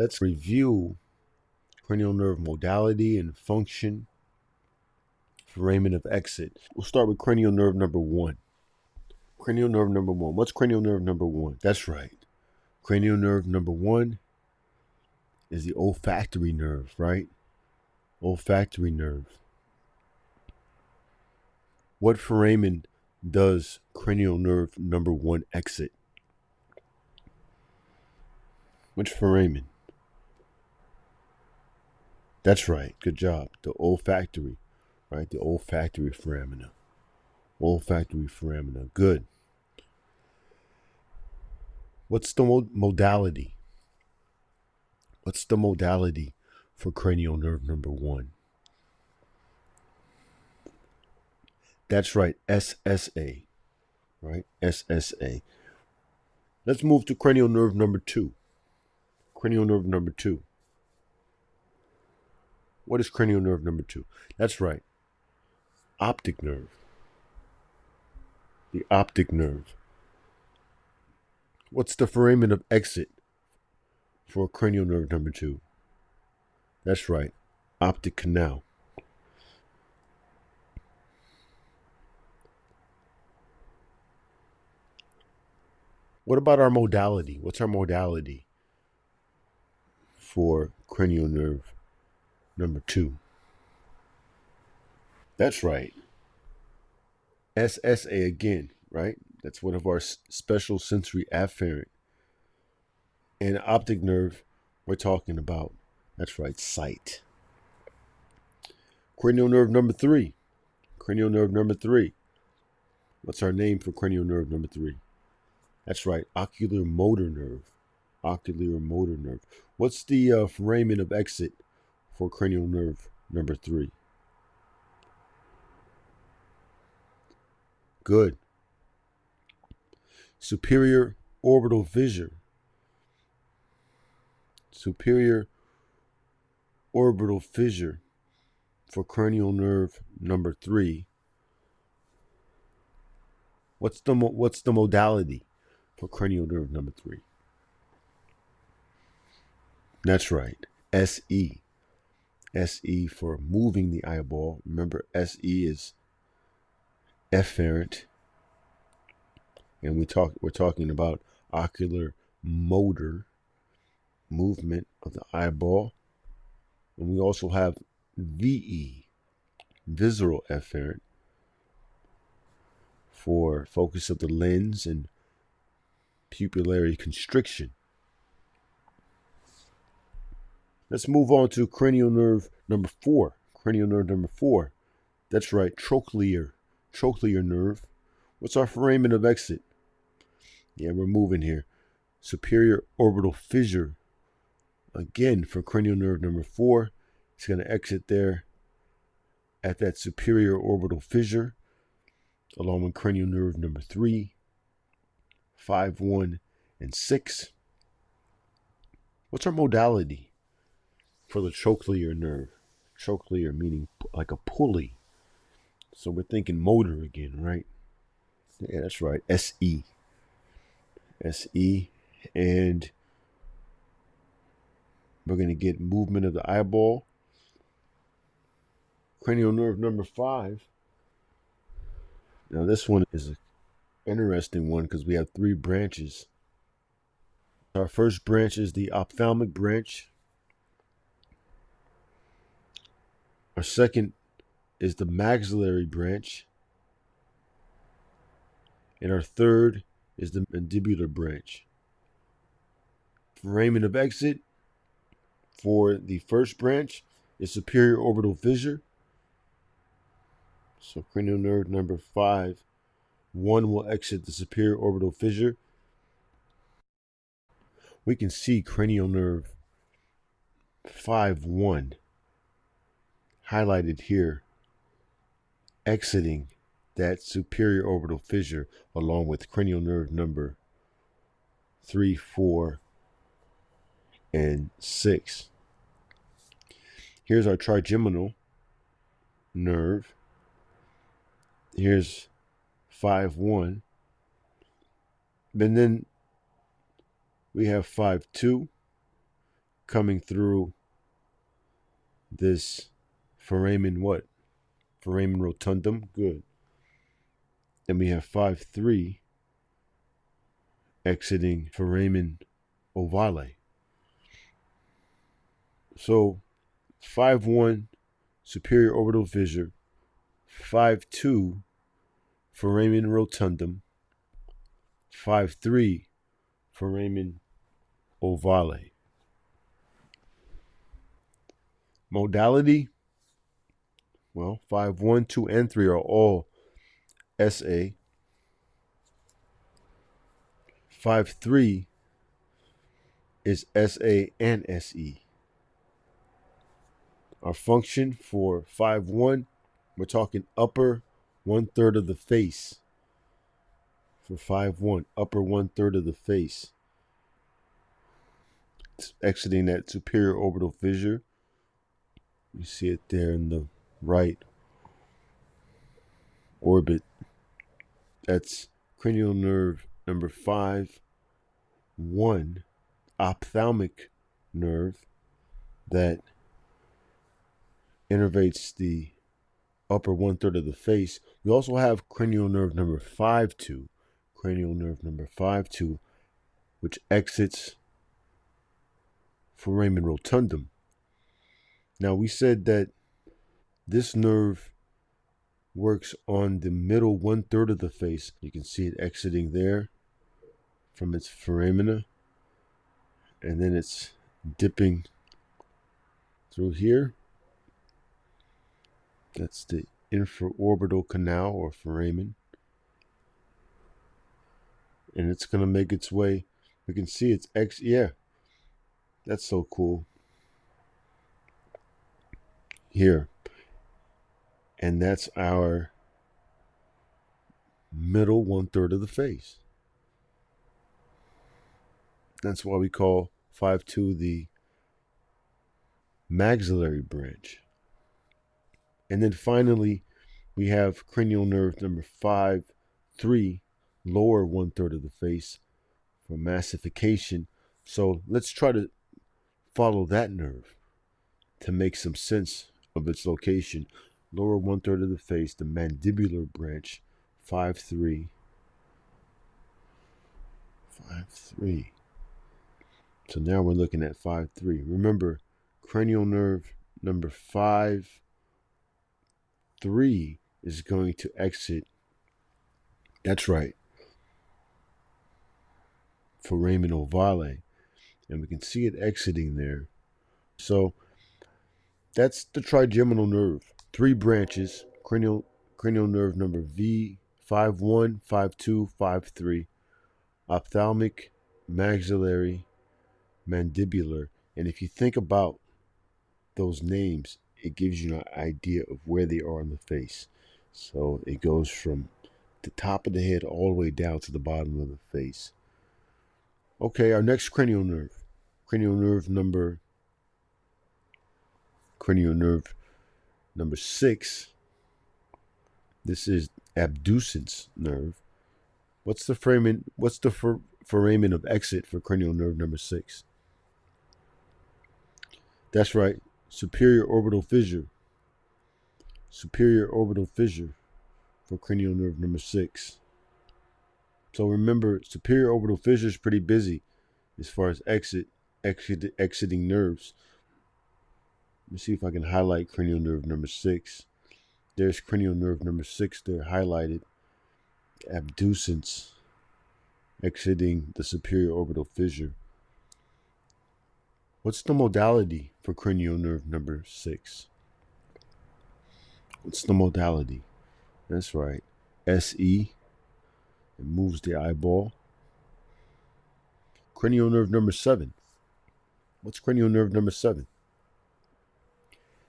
Let's review cranial nerve modality and function, foramen of exit. We'll start with cranial nerve number 1. Cranial nerve number 1. What's cranial nerve number 1? That's right. Cranial nerve number 1 is the olfactory nerve, right? Olfactory nerve. What foramen does cranial nerve number 1 exit? Which foramen? That's right. Good job. The olfactory, right? The olfactory foramina. Olfactory foramina. Good. What's the modality? What's the modality for cranial nerve number 1? That's right. SSA. Right? SSA. Let's move to cranial nerve number 2. Cranial nerve number 2. What is cranial nerve number 2? That's right. Optic nerve. The optic nerve. What's the foramen of exit for cranial nerve number 2? That's right. Optic canal. What about our modality? What's our modality for cranial nerve number 2? That's right. SSA again, right? That's one of our special sensory afferent. And optic nerve, we're talking about, that's right, sight. Cranial nerve number 3. Cranial nerve number 3. What's our name for cranial nerve number 3? That's right, oculomotor nerve. Oculomotor nerve. What's the foramen of exit for cranial nerve number 3? Good. Superior orbital fissure. Superior orbital fissure for cranial nerve number 3. What's the modality for cranial nerve number 3? That's right. SE. SE for moving the eyeball. Remember, SE is efferent. And we're talking about ocular motor, movement of the eyeball. And we also have VE, visceral efferent, for focus of the lens and pupillary constriction. Let's move on to cranial nerve number 4. Cranial nerve number 4. That's right, trochlear. Trochlear nerve. What's our foramen of exit? Yeah, we're moving here. Superior orbital fissure. Again, for cranial nerve number 4, it's going to exit there at that superior orbital fissure, along with cranial nerve number 3, 5, 1, and 6. What's our modality for the trochlear nerve? Trochlear meaning like a pulley. So we're thinking motor again, right? Yeah, that's right. SE. SE. And we're going to get movement of the eyeball. Cranial nerve number 5. Now this one is an interesting one because we have 3 branches. Our first branch is the Ophthalmic Branch. Our second is the Maxillary Branch. And our third is the Mandibular Branch. Foramen of exit for the first branch is superior orbital fissure. So cranial nerve number 5, 1 will exit the superior orbital fissure. We can see cranial nerve 5, 1 highlighted here, exiting that superior orbital fissure along with cranial nerve number 3, 4, and 6. Here's our trigeminal nerve. Here's 5, 1. And then we have 5, 2 coming through this foramen what? Foramen rotundum. Good. Then we have 5-3 exiting foramen ovale. So 5-1 superior orbital fissure, 5-2 foramen rotundum, 5-3 foramen ovale. Modality, well, 5-1, 2, and 3 are all SA. 5-3 is SA and SE. Our function for 5-1, we're talking upper 1/3 of the face. For 5-1, upper 1/3 of the face. It's exiting that superior orbital fissure. You see it there in the right orbit. That's cranial nerve number 5-1, ophthalmic nerve that innervates the upper 1/3 of the face. We also have cranial nerve number 5-2, cranial nerve number 5-2, which exits foramen rotundum. Now, we said that this nerve works on the middle 1/3 of the face. You can see it exiting there from its foramina, and then it's dipping through here. That's the infraorbital canal or foramen. And it's going to make its way. We can see it's yeah. That's so cool. Here. And that's our middle 1/3 of the face. That's why we call 5-2 the maxillary branch. And then finally, we have cranial nerve number 5-3, lower 1/3 of the face for mastication. So let's try to follow that nerve to make some sense of its location. Lower 1/3 of the face, the mandibular branch, 5-3. 5-3. So now we're looking at 5-3. Remember, cranial nerve number 5-3 is going to exit. That's right. Foramen ovale. And we can see it exiting there. So that's the trigeminal nerve. 3 branches. Cranial nerve number V5-1, 5-2, 5-3. Ophthalmic, maxillary, mandibular. And if you think about those names, it gives you an idea of where they are on the face. So it goes from the top of the head all the way down to the bottom of the face. Okay, our next cranial nerve. Cranial nerve number 6. This is abducens nerve. What's the foramen of exit for cranial nerve number 6? That's right, superior orbital fissure. Superior orbital fissure for cranial nerve number 6. So remember, superior orbital fissure is pretty busy as far as exiting nerves. Let me see if I can highlight cranial nerve number 6. There's cranial nerve number 6 there highlighted. Abducens, exiting the superior orbital fissure. What's the modality for cranial nerve number 6? What's the modality? That's right, SE. It moves the eyeball. Cranial nerve number 7. What's cranial nerve number 7?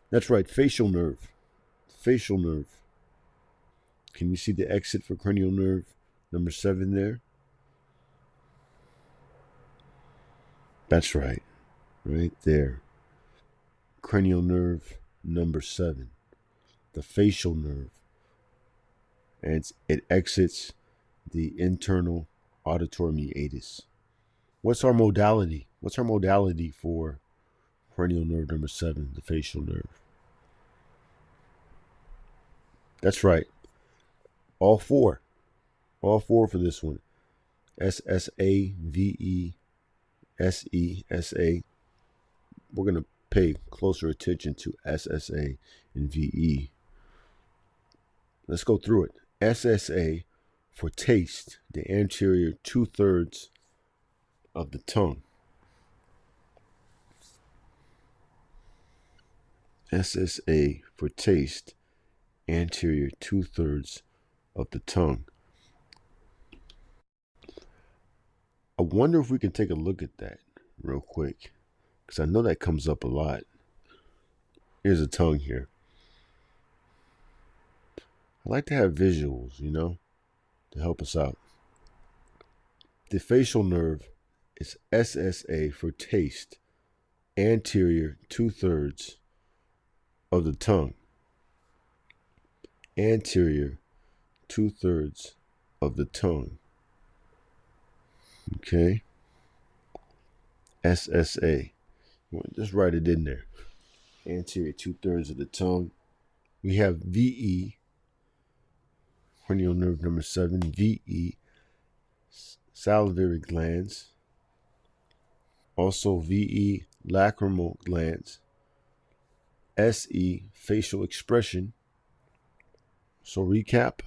That's right, facial nerve. Facial nerve. Can you see the exit for cranial nerve number 7 there? That's right. Right there. Cranial nerve number 7. The facial nerve. And it exits the internal auditory meatus. What's our modality? What's our modality for Cranial nerve number 7, the facial nerve. That's right. All four. All four for this one. SSA, VE, SE, SA. We're going to pay closer attention to SSA and VE. Let's go through it. SSA for taste, the anterior 2/3 of the tongue. SSA for taste, anterior 2/3 of the tongue. I wonder if we can take a look at that real quick, because I know that comes up a lot. Here's a tongue here. I like to have visuals, to help us out. The facial nerve is SSA for taste, anterior 2/3 of the tongue. Anterior 2/3 of the tongue. Okay. SSA. Just write it in there. Anterior 2/3 of the tongue. We have VE, cranial nerve number 7, VE, salivary glands. Also VE, lacrimal glands. SE, facial expression. So recap,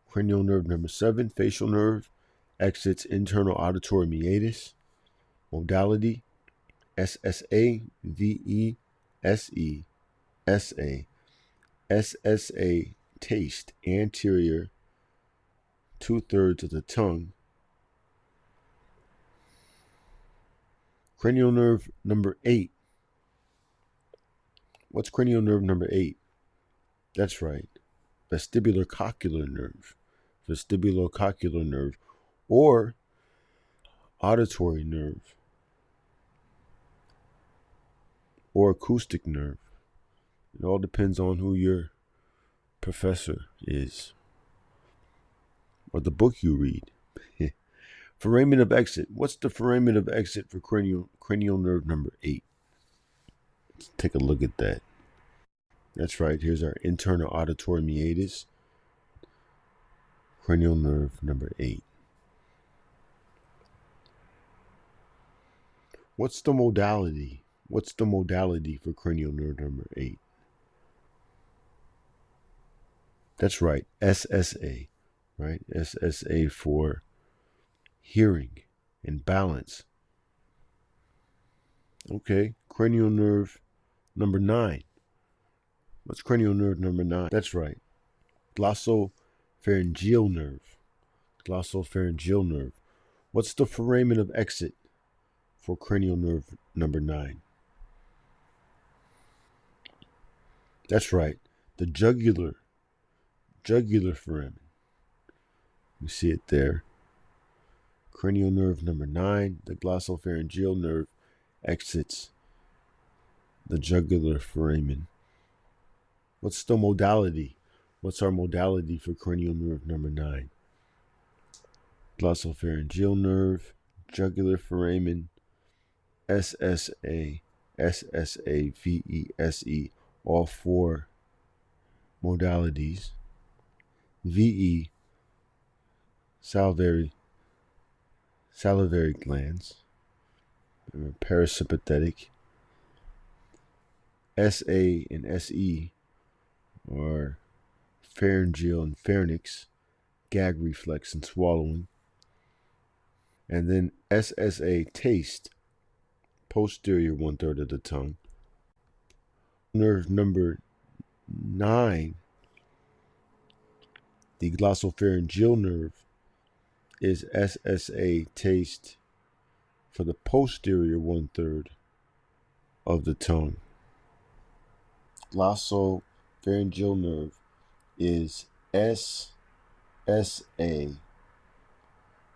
cranial nerve number 7, facial nerve, exits internal auditory meatus. Modality, SSA, VE, SE, SA. SSA, taste, anterior 2/3 of the tongue. Cranial nerve number 8. What's cranial nerve number 8? That's right. Vestibulocochlear nerve. Vestibulocochlear nerve. Or auditory nerve. Or acoustic nerve. It all depends on who your professor is. Or the book you read. Foramen of exit. What's the foramen of exit for cranial nerve number 8? Let's take a look at that. That's right. Here's our internal auditory meatus. Cranial nerve number 8. What's the modality? What's the modality for cranial nerve number 8? That's right. SSA. Right? SSA for hearing and balance. Okay. Cranial nerve number 9. What's cranial nerve number 9? That's right. Glossopharyngeal nerve. Glossopharyngeal nerve. What's the foramen of exit for cranial nerve number 9? That's right. The jugular foramen. You see it there. Cranial nerve number 9, the glossopharyngeal nerve, exits the jugular foramen. What's the modality? What's our modality for cranial nerve number 9? Glossopharyngeal nerve, jugular foramen, SSA, SSA, VE, SE, all four modalities. VE, salivary glands, parasympathetic. SA and SE are pharyngeal and pharynx, gag reflex and swallowing. And then SSA, taste, posterior 1/3 of the tongue. Nerve number 9, the glossopharyngeal nerve, is SSA, taste, for the posterior 1/3 of the tongue. Glossopharyngeal nerve is SSA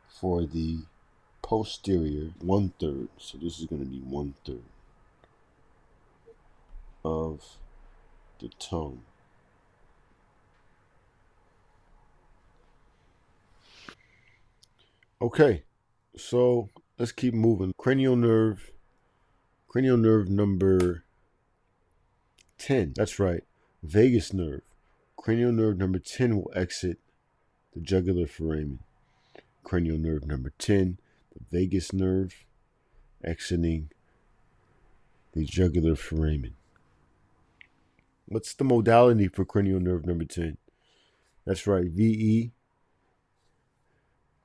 for the posterior 1/3. So this is going to be 1/3 of the tongue. Okay, so let's keep moving. Cranial nerve Cranial nerve number 10. That's right. Vagus nerve. Cranial nerve number 10 will exit the jugular foramen. Cranial nerve number 10, the vagus nerve, exiting the jugular foramen. What's the modality for cranial nerve number 10? That's right, VE.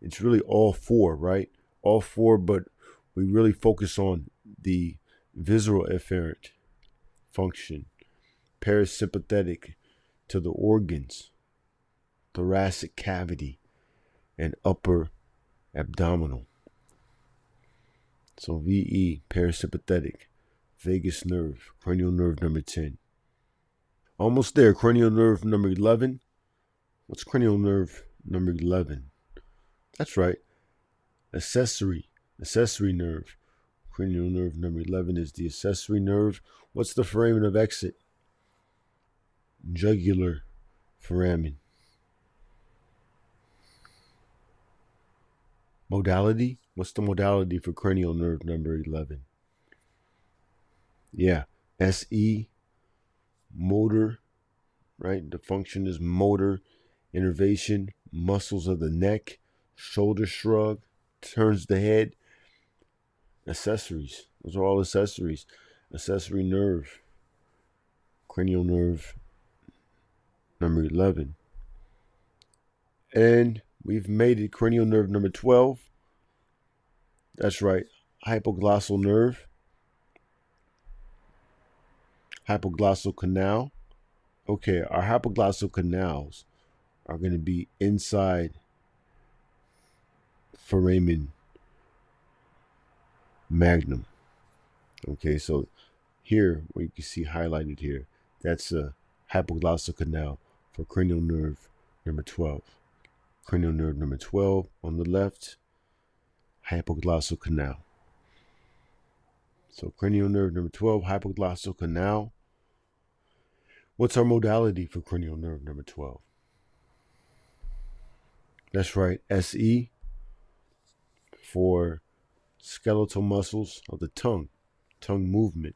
It's really all four, right? All four, but we really focus on the visceral afferent function, parasympathetic to the organs, thoracic cavity, and upper abdominal. So VE, parasympathetic, vagus nerve, cranial nerve number 10. Almost there, cranial nerve number 11. What's cranial nerve number 11? That's right, accessory nerve. Cranial nerve number 11 is the accessory nerve. What's the foramen of exit? Jugular foramen. Modality? What's the modality for cranial nerve number 11? Yeah, SE, motor, right? The function is motor, innervation, muscles of the neck, shoulder shrug, turns the head. Accessories. Those are all accessories. Accessory nerve. Cranial nerve number 11. And we've made it cranial nerve number 12. That's right. Hypoglossal nerve. Hypoglossal canal. Okay, our hypoglossal canals are going to be inside foramen magnum. Okay, so here, what you can see highlighted here, that's a hypoglossal canal for cranial nerve number 12. Cranial nerve number 12 on the left, hypoglossal canal. So cranial nerve number 12, hypoglossal canal. What's our modality for cranial nerve number 12? That's right, SE, for skeletal muscles of the tongue movement.